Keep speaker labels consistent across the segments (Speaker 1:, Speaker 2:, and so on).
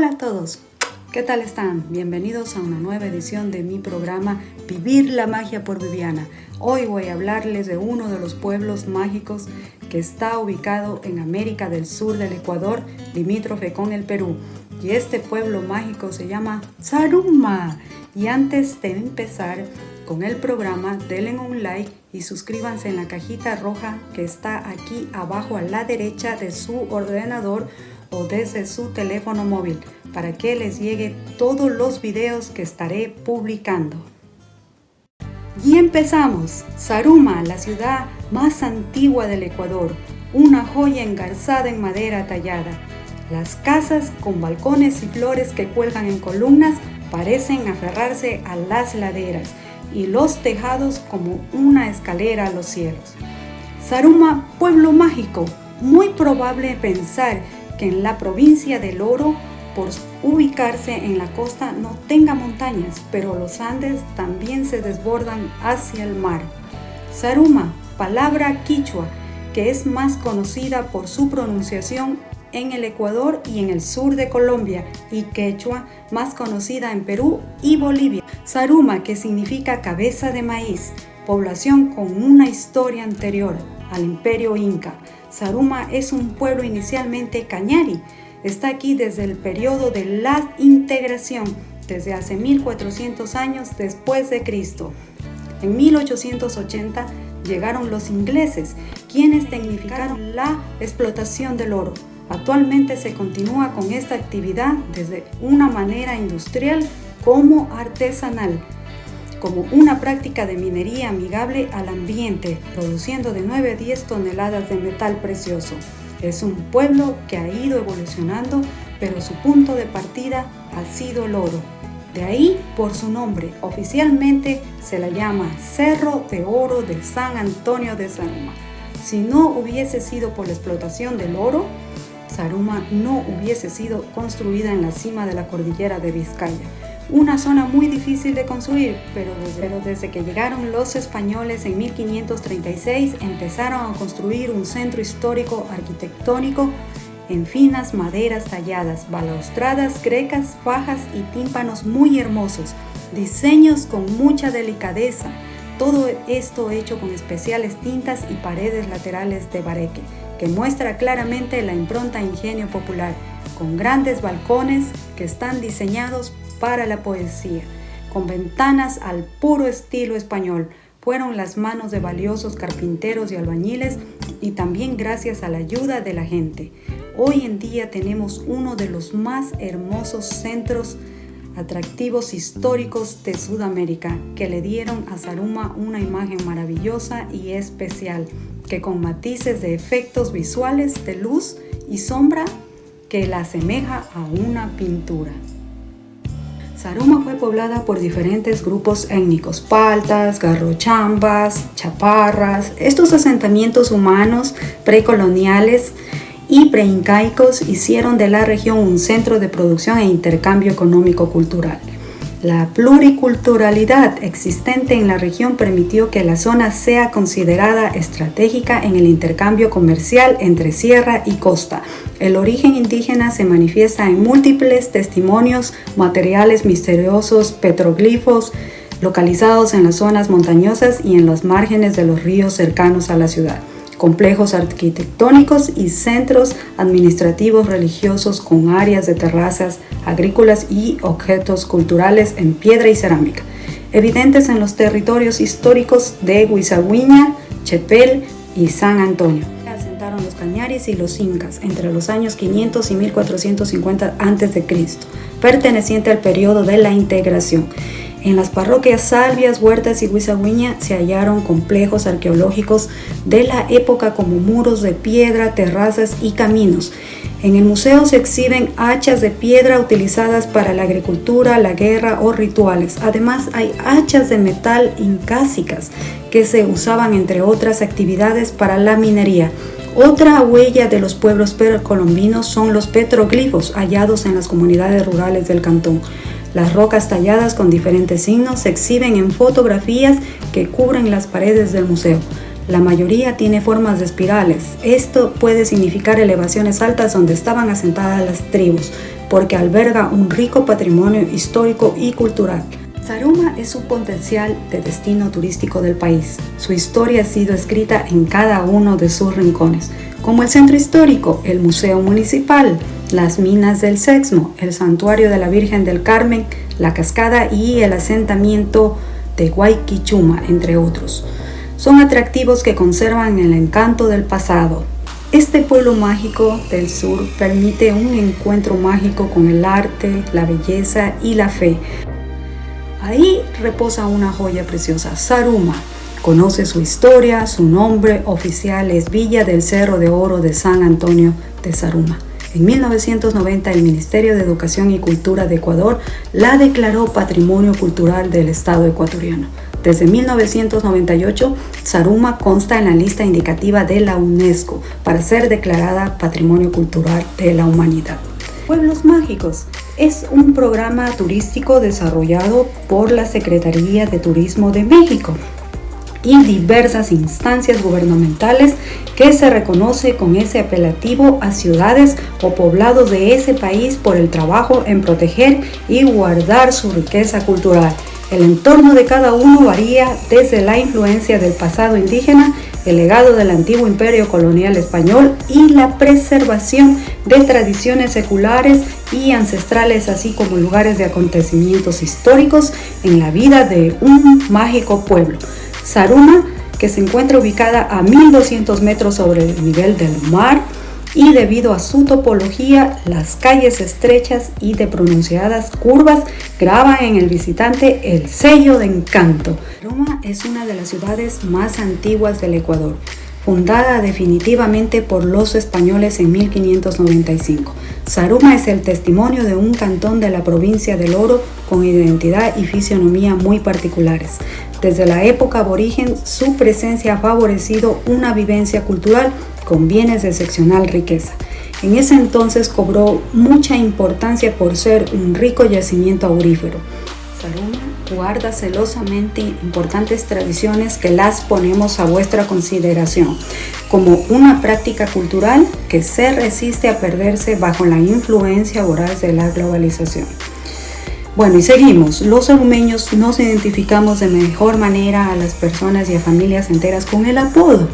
Speaker 1: Hola a todos, ¿qué tal están? Bienvenidos a una nueva edición de mi programa Vivir la Magia por Viviana. Hoy voy a hablarles de uno de los pueblos mágicos que está ubicado en América del Sur del Ecuador, limítrofe con el Perú. Y este pueblo mágico se llama Zaruma. Y antes de empezar con el programa, denle un like y suscríbanse en la cajita roja que está aquí abajo a la derecha de su ordenador o desde su teléfono móvil para que les llegue todos los videos que estaré publicando. Y empezamos. Zaruma, la ciudad más antigua del Ecuador, una joya engarzada en madera tallada. Las casas con balcones y flores que cuelgan en columnas parecen aferrarse a las laderas y los tejados como una escalera a los cielos. Zaruma, pueblo mágico. Muy probable pensar que en la provincia del Oro, por ubicarse en la costa, no tenga montañas, pero los Andes también se desbordan hacia el mar. Zaruma, palabra quichua, que es más conocida por su pronunciación en el Ecuador y en el sur de Colombia, y quechua, más conocida en Perú y Bolivia. Zaruma, que significa cabeza de maíz, población con una historia anterior al imperio inca. Zaruma es un pueblo inicialmente cañari. Está aquí desde el periodo de la integración, desde hace 1400 años después de Cristo. En 1880 llegaron los ingleses, quienes tecnificaron la explotación del oro. Actualmente se continúa con esta actividad desde una manera industrial como artesanal, como una práctica de minería amigable al ambiente, produciendo de 9 a 10 toneladas de metal precioso. Es un pueblo que ha ido evolucionando, pero su punto de partida ha sido el oro. De ahí por su nombre, oficialmente se la llama Cerro de Oro de San Antonio de Zaruma. Si no hubiese sido por la explotación del oro, Zaruma no hubiese sido construida en la cima de la cordillera de Vizcaya. Una zona muy difícil de construir, pero desde que llegaron los españoles en 1536 empezaron a construir un centro histórico arquitectónico en finas maderas talladas, balaustradas grecas, fajas y tímpanos muy hermosos, diseños con mucha delicadeza, todo esto hecho con especiales tintas y paredes laterales de bareque, que muestra claramente la impronta e ingenio popular, con grandes balcones que están diseñados para la poesía, con ventanas al puro estilo español. Fueron las manos de valiosos carpinteros y albañiles y también gracias a la ayuda de la gente. Hoy en día tenemos uno de los más hermosos centros atractivos históricos de Sudamérica, que le dieron a Zaruma una imagen maravillosa y especial, que con matices de efectos visuales de luz y sombra que la asemeja a una pintura. Zaruma fue poblada por diferentes grupos étnicos: paltas, garrochambas, chaparras. Estos asentamientos humanos precoloniales y preincaicos hicieron de la región un centro de producción e intercambio económico-cultural. La pluriculturalidad existente en la región permitió que la zona sea considerada estratégica en el intercambio comercial entre sierra y costa. El origen indígena se manifiesta en múltiples testimonios materiales misteriosos, petroglifos localizados en las zonas montañosas y en los márgenes de los ríos cercanos a la ciudad, complejos arquitectónicos y centros administrativos religiosos con áreas de terrazas agrícolas y objetos culturales en piedra y cerámica, evidentes en los territorios históricos de Huizahuiña, Chepel y San Antonio. Asentaron los cañaris y los incas entre los años 500 y 1450 a.C., perteneciente al periodo de la integración. En las parroquias Salvias, Huertas y Huizahuiña se hallaron complejos arqueológicos de la época como muros de piedra, terrazas y caminos. En el museo se exhiben hachas de piedra utilizadas para la agricultura, la guerra o rituales. Además, hay hachas de metal incásicas que se usaban entre otras actividades para la minería. Otra huella de los pueblos precolombinos son los petroglifos hallados en las comunidades rurales del cantón. Las rocas talladas con diferentes signos se exhiben en fotografías que cubren las paredes del museo. La mayoría tiene formas de espirales. Esto puede significar elevaciones altas donde estaban asentadas las tribus. porque alberga un rico patrimonio histórico y cultural. Zaruma es un potencial de destino turístico del país. Su historia ha sido escrita en cada uno de sus rincones, como el centro histórico, el museo municipal, las minas del Sexmo, el santuario de la Virgen del Carmen, la cascada y el asentamiento de Guayquichuma, entre otros. Son atractivos que conservan el encanto del pasado. Este pueblo mágico del sur permite un encuentro mágico con el arte, la belleza y la fe. Ahí reposa una joya preciosa, Zaruma. Conoce su historia, su nombre oficial es Villa del Cerro de Oro de San Antonio de Zaruma. En 1990 el Ministerio de Educación y Cultura de Ecuador la declaró Patrimonio Cultural del Estado ecuatoriano. Desde 1998, Zaruma consta en la lista indicativa de la UNESCO para ser declarada Patrimonio Cultural de la Humanidad. Pueblos Mágicos es un programa turístico desarrollado por la Secretaría de Turismo de México y diversas instancias gubernamentales que se reconoce con ese apelativo a ciudades o poblados de ese país por el trabajo en proteger y guardar su riqueza cultural. El entorno de cada uno varía desde la influencia del pasado indígena, el legado del antiguo imperio colonial español y la preservación de tradiciones seculares y ancestrales, así como lugares de acontecimientos históricos en la vida de un mágico pueblo. Zaruma, que se encuentra ubicada a 1200 metros sobre el nivel del mar y debido a su topología, las calles estrechas y de pronunciadas curvas graban en el visitante el sello de encanto. Zaruma es una de las ciudades más antiguas del Ecuador, fundada definitivamente por los españoles en 1595. Zaruma es el testimonio de un cantón de la provincia del Oro con identidad y fisionomía muy particulares. Desde la época aborigen, su presencia ha favorecido una vivencia cultural con bienes de excepcional riqueza. En ese entonces cobró mucha importancia por ser un rico yacimiento aurífero. Zaruma guarda celosamente importantes tradiciones que las ponemos a vuestra consideración, como una práctica cultural que se resiste a perderse bajo la influencia voraz de la globalización. Bueno, y seguimos. Los zarumeños nos identificamos de mejor manera a las personas y a familias enteras con el apodo.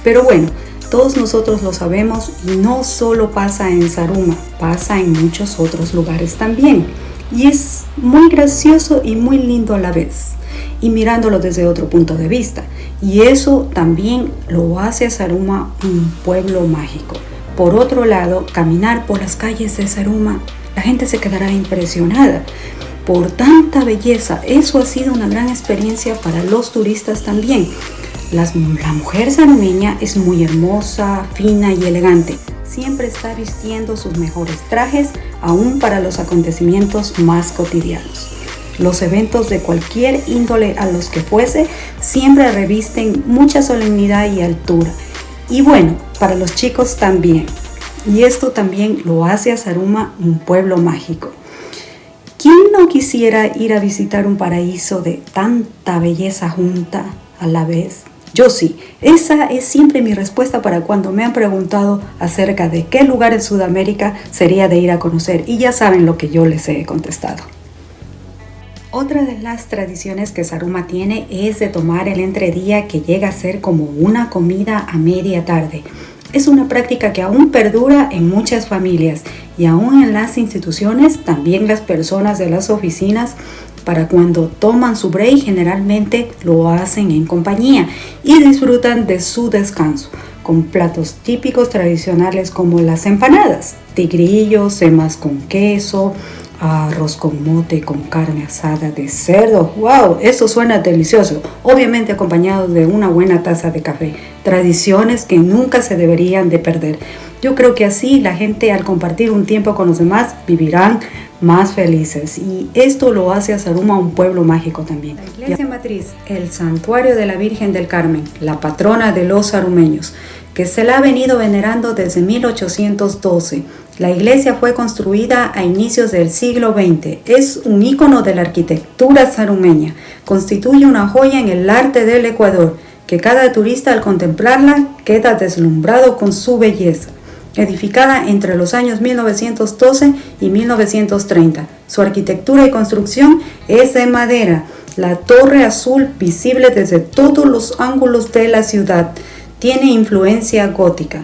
Speaker 1: Pero bueno, todos nosotros lo sabemos y no solo pasa en Zaruma, pasa en muchos otros lugares también. Y es muy gracioso y muy lindo a la vez, y mirándolo desde otro punto de vista. Y eso también lo hace a Zaruma un pueblo mágico. Por otro lado, caminar por las calles de Zaruma, la gente se quedará impresionada por tanta belleza. Eso ha sido una gran experiencia para los turistas también. La mujer zarumeña es muy hermosa, fina y elegante. Siempre está vistiendo sus mejores trajes, aún para los acontecimientos más cotidianos. Los eventos de cualquier índole a los que fuese siempre revisten mucha solemnidad y altura. Y bueno, para los chicos también. Y esto también lo hace a Zaruma un pueblo mágico. ¿Quién no quisiera ir a visitar un paraíso de tanta belleza junta a la vez? Yo sí. Esa es siempre mi respuesta para cuando me han preguntado acerca de qué lugar en Sudamérica sería de ir a conocer. Y ya saben lo que yo les he contestado. Otra de las tradiciones que Zaruma tiene es de tomar el entredía, que llega a ser como una comida a media tarde. Es una práctica que aún perdura en muchas familias y aún en las instituciones. También las personas de las oficinas, para cuando toman su break, generalmente lo hacen en compañía y disfrutan de su descanso con platos típicos tradicionales como las empanadas, tigrillos, semas con queso, arroz con mote con carne asada de cerdo. ¡Wow! Eso suena delicioso. Obviamente acompañado de una buena taza de café. Tradiciones que nunca se deberían de perder. Yo creo que así la gente, al compartir un tiempo con los demás, vivirán más felices. Y esto lo hace a Zaruma un pueblo mágico también. La iglesia matriz, el santuario de la Virgen del Carmen, la patrona de los zarumeños, que se la ha venido venerando desde 1812. La iglesia fue construida a inicios del siglo XX. Es un ícono de la arquitectura zarumeña. Constituye una joya en el arte del Ecuador, que cada turista al contemplarla queda deslumbrado con su belleza. edificada entre los años 1912 y 1930. Su arquitectura y construcción es de madera. La torre azul, visible desde todos los ángulos de la ciudad, tiene influencia gótica.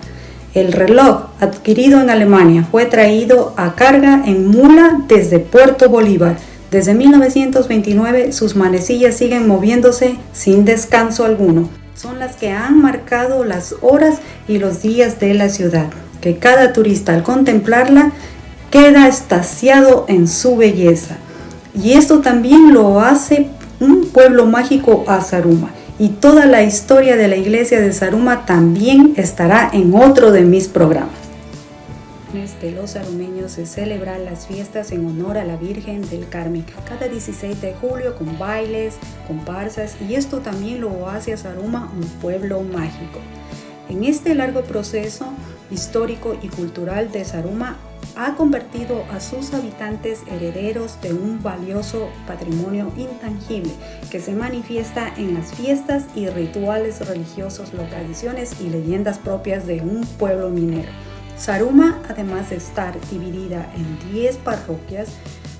Speaker 1: El reloj, adquirido en Alemania, fue traído a carga en mula desde Puerto Bolívar. Desde 1929 sus manecillas siguen moviéndose sin descanso alguno. Son las que han marcado las horas y los días de la ciudad, que cada turista al contemplarla queda extasiado en su belleza. Y esto también lo hace un pueblo mágico a Zaruma. Y toda la historia de la iglesia de Zaruma también estará en otro de mis programas. De los zarumeños se celebran las fiestas en honor a la Virgen del Carmen cada 16 de julio con bailes, comparsas, y esto también lo hace a Zaruma un pueblo mágico. En este largo proceso histórico y cultural de Zaruma ha convertido a sus habitantes herederos de un valioso patrimonio intangible que se manifiesta en las fiestas y rituales religiosos, las tradiciones y leyendas propias de un pueblo minero. Zaruma, además de estar dividida en 10 parroquias,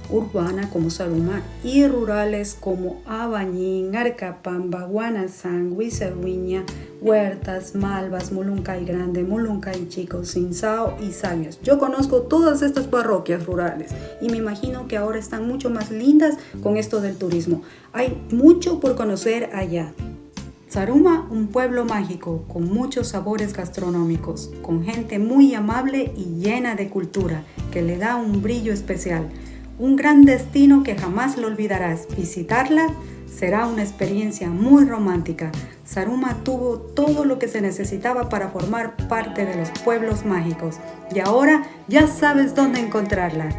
Speaker 1: urbana como Zaruma y rurales como Abañín, Arcapamba, Guanazán, Huizahuiña, Huertas, Malvas, Muluncay Grande, Muluncay Chico, Sinsao y Sabias. Yo conozco todas estas parroquias rurales y me imagino que ahora están mucho más lindas con esto del turismo. Hay mucho por conocer allá. Zaruma, un pueblo mágico con muchos sabores gastronómicos, con gente muy amable y llena de cultura que le da un brillo especial. Un gran destino que jamás lo olvidarás. Visitarla será una experiencia muy romántica. Zaruma tuvo todo lo que se necesitaba para formar parte de los pueblos mágicos y ahora ya sabes dónde encontrarla.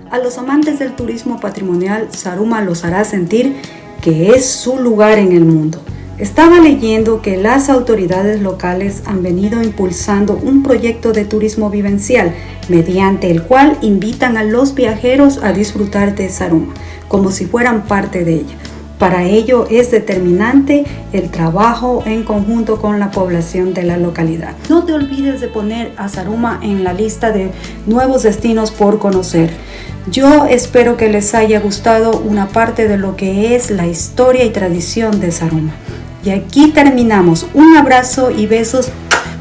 Speaker 1: A los amantes del turismo patrimonial, Zaruma los hará sentir que es su lugar en el mundo. Estaba leyendo que las autoridades locales han venido impulsando un proyecto de turismo vivencial, mediante el cual invitan a los viajeros a disfrutar de Zaruma, como si fueran parte de ella. Para ello es determinante el trabajo en conjunto con la población de la localidad. No te olvides de poner a Zaruma en la lista de nuevos destinos por conocer. Yo espero que les haya gustado una parte de lo que es la historia y tradición de Zaruma. Y aquí terminamos. Un abrazo y besos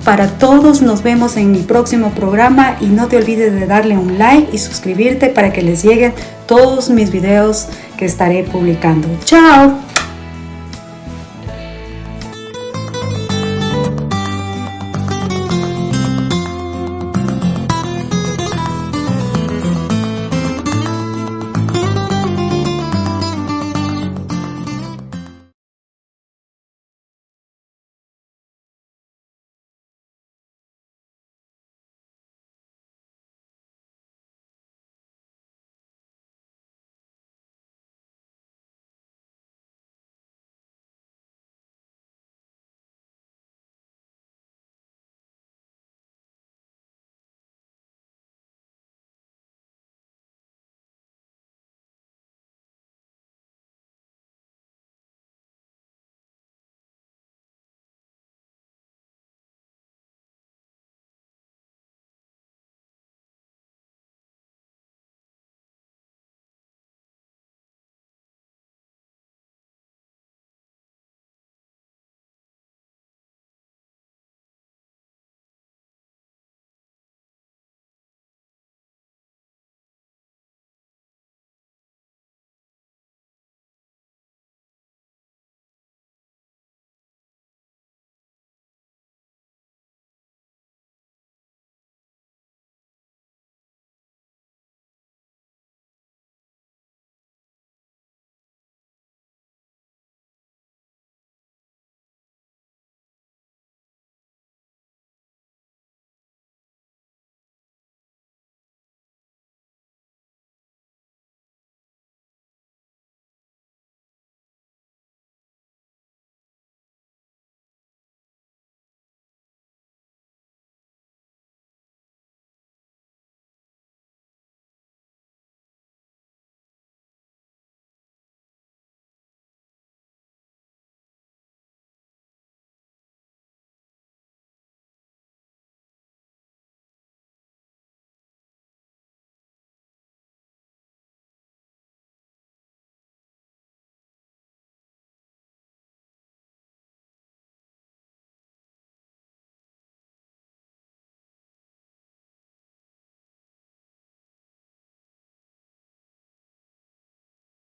Speaker 1: para todos. Nos vemos en mi próximo programa y no te olvides de darle un like y suscribirte para que les lleguen todos mis videos que estaré publicando. ¡Chao!